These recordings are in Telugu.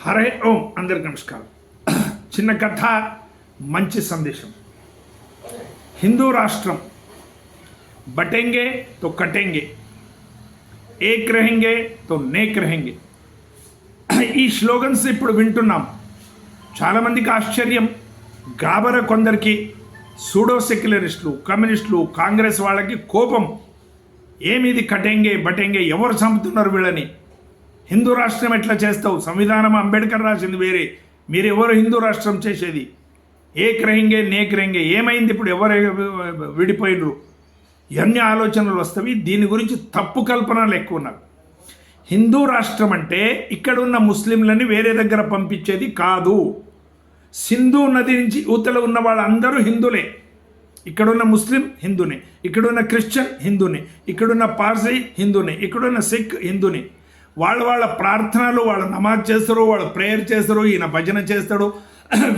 హరే ఓం. అందరికి నమస్కారం. చిన్న కథ, మంచి సందేశం. హిందూ రాష్ట్రం బటెంగే తో కటెంగే, ఏక్ రహెంగే తో నేక్ రహెంగే. ఈ స్లోగన్స్ ఇప్పుడు వింటున్నాం. చాలామందికి ఆశ్చర్యం, గాబర కొందరికి, సూడో సెక్యులరిస్టులు, కమ్యూనిస్టులు, కాంగ్రెస్ వాళ్ళకి కోపం. ఏమిది కటెంగే బటెంగే, ఎవరు చంపుతున్నారు వీళ్ళని? హిందూ రాష్ట్రం ఎట్లా చేస్తావు? సంవిధానం అంబేద్కర్ రాసింది వేరే, మీరెవరు హిందూ రాష్ట్రం చేసేది? ఏక్ రహెంగే నేక్ రహెంగే. ఏమైంది ఇప్పుడు? ఎవరు విడిపోయినరు? ఇవన్నీ ఆలోచనలు వస్తాయి. దీని గురించి తప్పు కల్పనలు ఎక్కువ ఉన్నారు. హిందూ రాష్ట్రం అంటే ఇక్కడ ఉన్న ముస్లింలని వేరే దగ్గర పంపించేది కాదు. సింధు నది నుంచి యువతల ఉన్న వాళ్ళందరూ హిందులే. ఇక్కడున్న ముస్లిం హిందూనే, ఇక్కడున్న క్రిస్టియన్ హిందూనే, ఇక్కడున్న పార్సీ హిందూనే, ఇక్కడున్న సిక్ హిందూనే. వాళ్ళ ప్రార్థనలు, వాళ్ళు నమాజ్ చేస్తారు, వాళ్ళు ప్రేయర్ చేస్తారు, ఈయన భజన చేస్తాడు.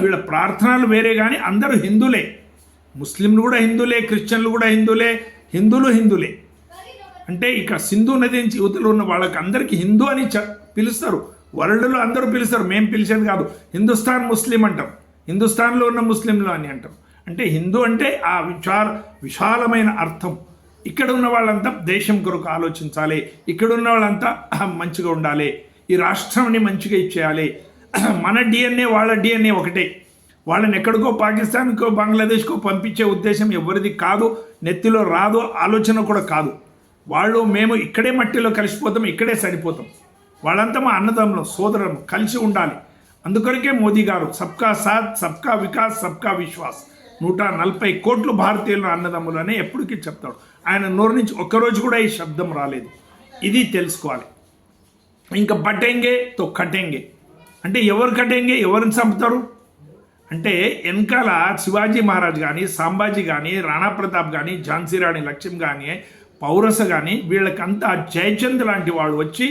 వీళ్ళ ప్రార్థనలు వేరే, కానీ అందరూ హిందులే. ముస్లింలు కూడా హిందులే, క్రిస్టియన్లు కూడా హిందులే, హిందులే. అంటే ఇక సింధు నది నుంచి యువతలు ఉన్న వాళ్ళకి అందరికీ హిందూ అని పిలుస్తారు. వరల్డ్లో అందరూ పిలుస్తారు, మేము పిలిచేది కాదు. హిందుస్థాన్ ముస్లిం అంటాం, హిందుస్థాన్లో ఉన్న ముస్లింలు అని అంటాం. అంటే హిందూ అంటే ఆ విశాలమైన అర్థం. ఇక్కడ ఉన్న వాళ్ళంతా దేశం కొరకు ఆలోచించాలి, ఇక్కడ ఉన్న వాళ్ళంతా మంచిగా ఉండాలి, ఈ రాష్ట్రాన్ని మంచిగా ఇచ్చేయాలి. మన డిఎన్ఏ వాళ్ళ డిఎన్ఏ ఒకటే. వాళ్ళని ఎక్కడికో పాకిస్తాన్కో బంగ్లాదేశ్కో పంపించే ఉద్దేశం ఎవరిది కాదు, నెత్తిలో రాదు, ఆలోచన కూడా కాదు. వాళ్ళు మేము ఇక్కడే మట్టిలో కలిసిపోతాం, ఇక్కడే సరిపోతాం. వాళ్ళంతా మా అన్నదమ్ములు, సోదరులు, కలిసి ఉండాలి. అందుకొరకే మోదీ గారు సబ్కా సాత్, సబ్కా వికాస్, సబ్కా విశ్వాస్, 140 కోట్లు భారతీయుల అన్నదమ్ములు అని ఎప్పటికీ చెప్తాడు. ఆయన నోరు నుంచి ఒక్కరోజు కూడా ఈ శబ్దం రాలేదు. ఇది తెలుసుకోవాలి. ఇంకా బటెంగే తో కటెంగే అంటే ఎవరు కటెంగే, ఎవరిని చంపుతారు అంటే వెనకాల శివాజీ మహారాజ్ కానీ, సాంబాజీ కానీ, రాణా ప్రతాప్ కానీ, ఝాన్సీ రాణి లక్ష్మి కానీ, పౌరస కానీ, వీళ్ళకంతా జయచంద్ లాంటి వాళ్ళు వచ్చి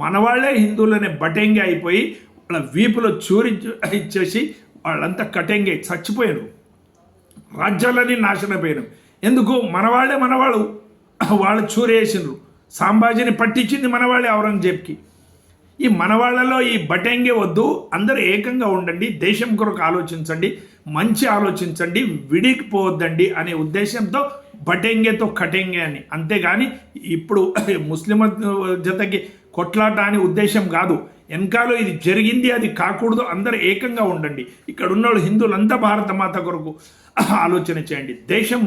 మన వాళ్ళే హిందువులనే బటెంగే అయిపోయి వాళ్ళ వీపులో చూరి ఇచ్చేసి వాళ్ళంతా కటెంగే చచ్చిపోయారు. రాజ్యాలన్నీ నాశనపోయారు. ఎందుకు? మనవాళ్ళు వాళ్ళు చూరేసిండ్రు. సాంబాజీని పట్టించింది మనవాళ్ళే ఔరంగజేబ్కి. ఈ మనవాళ్లలో ఈ బటెంగే వద్దు, అందరూ ఏకంగా ఉండండి, దేశం కొరకు ఆలోచించండి, మంచి ఆలోచించండి, విడికిపోవద్దండి అనే ఉద్దేశంతో బటెంగేతో కటెంగే అని. అంతేగాని ఇప్పుడు ముస్లిం జతకి కొట్లాట అనే ఉద్దేశం కాదు. వెనకాలో ఇది జరిగింది, అది కాకూడదు, అందరూ ఏకంగా ఉండండి. ఇక్కడ ఉన్నవాళ్ళు హిందువులంతా భారత మాత కొరకు ఆలోచన చేయండి. దేశం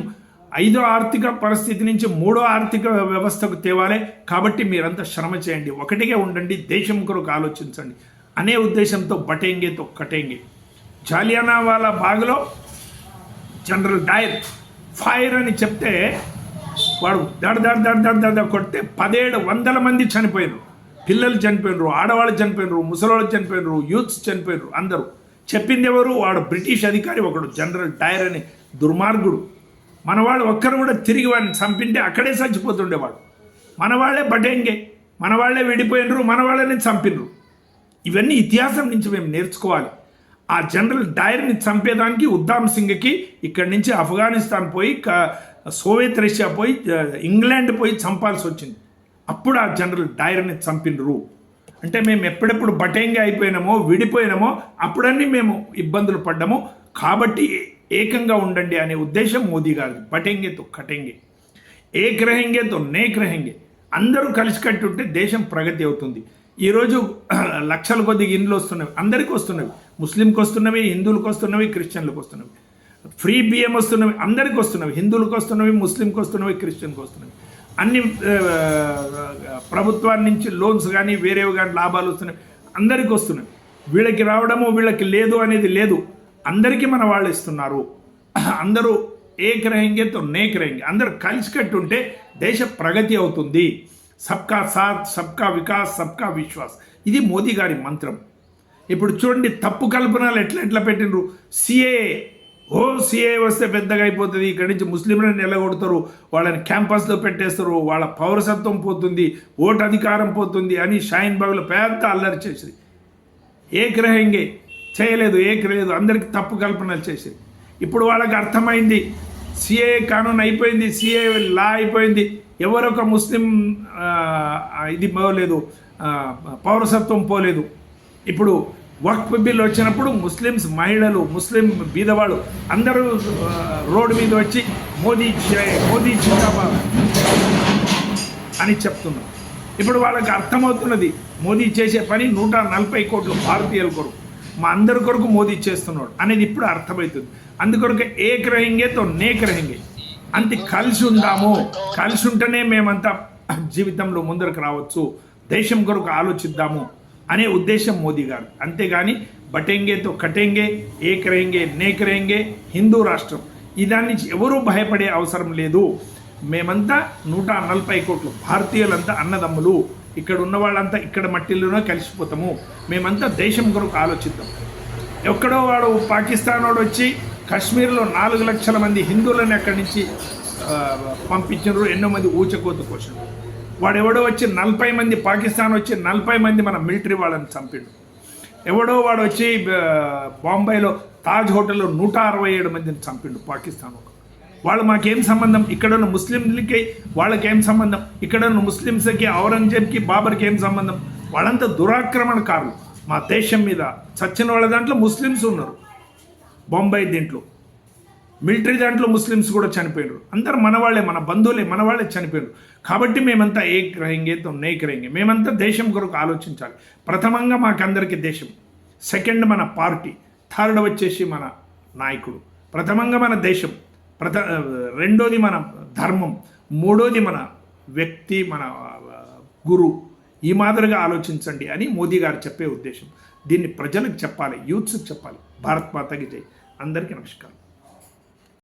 5వ ఆర్థిక పరిస్థితి నుంచి 3వ ఆర్థిక వ్యవస్థకు తేవాలి. కాబట్టి మీరంతా శ్రమ చేయండి, ఒకటిగా ఉండండి, దేశం కొరకు ఆలోచించండి అనే ఉద్దేశంతో బటెంగేతో కటెంగే. జాలియానావాలా బాగ్లో జనరల్ డైర్ ఫైర్ అని చెప్తే వాడు దడ కొడితే 1700 మంది చనిపోయారు. పిల్లలు చనిపోయినరు, ఆడవాళ్ళు చనిపోయినరు, ముసలోళ్ళు చనిపోయినరు, యూత్స్ చనిపోయినరు. అందరూ చెప్పింది ఎవరు? వాడు బ్రిటిష్ అధికారి ఒకడు, జనరల్ డైర్ అని దుర్మార్గుడు. మనవాళ్ళు ఒక్కరు కూడా తిరిగి వాడిని చంపింటే అక్కడే చచ్చిపోతుండేవాడు. మనవాళ్లే బటెంగే, మనవాళ్లే విడిపోయినరు, మనవాళ్ళని చంపినరు. ఇవన్నీ ఇతిహాసం నుంచి మేము నేర్చుకోవాలి. ఆ జనరల్ డైర్ని చంపేదానికి ఉద్దామ్ సింగ్కి ఇక్కడి నుంచి ఆఫ్ఘనిస్తాన్ పోయి, సోవియత్ రష్యా పోయి, ఇంగ్లాండ్ పోయి చంపాల్సి వచ్చింది. అప్పుడు ఆ జనరల్ డైర్ని చంపినరు. అంటే మేము ఎప్పుడెప్పుడు బటెంగే అయిపోయినామో, విడిపోయినామో అప్పుడన్నీ మేము ఇబ్బందులు పడ్డాము. కాబట్టి ఏకంగా ఉండండి అనే ఉద్దేశం మోదీ గారిది. బటెంగేతో కటెంగే, ఏక్ రహెంగేతో నేక్ రహెంగే. అందరూ కలిసికట్టి ఉంటే దేశం ప్రగతి అవుతుంది. ఈరోజు లక్షల కొద్దిగా ఇండ్లు వస్తున్నవి, అందరికీ వస్తున్నవి. ముస్లింకి వస్తున్నవి, హిందువులకు వస్తున్నవి, క్రిస్టియన్లకు వస్తున్నవి. ఫ్రీ బియ్యం వస్తున్నవి, అందరికీ వస్తున్నవి. హిందువులకు వస్తున్నవి, ముస్లింకి వస్తున్నవి, క్రిస్టియన్కి వస్తున్నవి. అన్ని ప్రభుత్వాన్ని నుంచి లోన్స్ కానీ వేరేవి కానీ లాభాలు వస్తున్నాయి, అందరికీ వస్తున్నాయి. వీళ్ళకి రావడము వీళ్ళకి లేదు అనేది లేదు, అందరికీ మన వాళ్ళు ఇస్తున్నారు. అందరూ ఏక్ రహెంగేతో నేక్ రహెంగే, అందరూ కలిసికట్టు ఉంటే దేశ ప్రగతి అవుతుంది. సబ్కా సాత్, సబ్కా వికాస్, సబ్కా విశ్వాస్, ఇది మోదీ గారి మంత్రం. ఇప్పుడు చూడండి, తప్పు కల్పనలు ఎట్లా పెట్టినరు. సిఏ వస్తే పెద్దగా అయిపోతుంది, ఇక్కడి నుంచి ముస్లింలను నిలగొడతారు, వాళ్ళని క్యాంపస్లో పెట్టేస్తారు, వాళ్ళ పౌరసత్వం పోతుంది, ఓటు అధికారం పోతుంది అని షాహీన్ బాగ్లో పెద్ద అల్లరి చేసింది. ఏక్ రహెంగే చేయలేదు, అందరికీ తప్పు కల్పనలు చేసేది. ఇప్పుడు వాళ్ళకి అర్థమైంది, సిఏ కానూన్ అయిపోయింది, సిఏ లా అయిపోయింది, ఎవరొక ముస్లిం ఇది పోలేదు, పౌరసత్వం పోలేదు. ఇప్పుడు వక్ఫ్ బిల్ వచ్చినప్పుడు ముస్లిమ్స్ మహిళలు, ముస్లిం బీదవాళ్ళు అందరూ రోడ్డు మీద వచ్చి మోదీ మోదీ జిందాబాద్ అని చెప్తున్నారు. ఇప్పుడు వాళ్ళకి అర్థమవుతున్నది మోదీ చేసే పని 140 కోట్ల భారతీయుల కొరకు, మా అందరి కొరకు మోదీ చేస్తున్నాడు అనేది ఇప్పుడు అర్థమవుతుంది. అందుకొరకు ఏక్ రహింగే తో నేక్ రహింగే, అంతే కలిసి ఉందాము, కలిసి ఉంటేనే మేమంతా జీవితంలో ముందరకు రావచ్చు, దేశం కొరకు ఆలోచిద్దాము అనే ఉద్దేశం మోదీ గారు. అంతేగాని బటెంగేతో కటెంగే, ఏక్ రహింగే నేక్ రహింగే, హిందూ రాష్ట్రం దాని నుంచి ఎవరూ భయపడే అవసరం లేదు. మేమంతా 140 కోట్లు భారతీయులంతా అన్నదమ్ములు, ఇక్కడ ఉన్న వాళ్ళంతా ఇక్కడ మట్టిలోనే కలిసిపోతాము, మేమంతా దేశం కొరకు ఆలోచిద్దాం. ఎక్కడో వాడు పాకిస్తాన్ వాడు వచ్చి కాశ్మీర్లో 4 లక్షల మంది హిందువులని అక్కడి నుంచి పంపించారు, ఎన్నో మంది ఊచకోత కోసారు. వాడెవడో వచ్చి 40 మంది, పాకిస్తాన్ వచ్చి 40 మంది మన మిలిటరీ వాళ్ళని చంపిండు. ఎవడో వాడు వచ్చి బాంబేలో తాజ్ హోటల్లో 167 మందిని చంపిండు పాకిస్తాన్. వాళ్ళు మాకేం సంబంధం? ఇక్కడున్న ముస్లింలకి వాళ్ళకేం సంబంధం? ఇక్కడున్న ముస్లిమ్స్కి, ఔరంగజేబ్కి, బాబర్కి ఏం సంబంధం? వాళ్ళంతా దురాక్రమణకారులు. మా దేశం మీద చచ్చిన వాళ్ళ దాంట్లో ముస్లిమ్స్ ఉన్నారు, బొంబాయి దీంట్లో మిలిటరీ దాంట్లో ముస్లిమ్స్ కూడా చనిపోయారు. అందరు మన వాళ్ళే, మన బంధువులే, మన వాళ్ళే చనిపోయారు. కాబట్టి మేమంతా ఏక్ రహింగే తో నేక్ రహింగే, మేమంతా దేశం కొరకు ఆలోచించాలి. ప్రథమంగా మాకందరికీ దేశం, సెకండ్ మన పార్టీ, థర్డ్ వచ్చేసి మన నాయకుడు. ప్రథమంగా మన దేశం, రెండోది మన ధర్మం, మూడోది మన వ్యక్తి, మన గురు. ఈ మాదిరిగా ఆలోచించండి అని మోదీ గారు చెప్పే ఉద్దేశం. దీన్ని ప్రజలకు చెప్పాలి, యూత్స్కి చెప్పాలి. భారత్ మాతకి జై. అందరికీ నమస్కారం.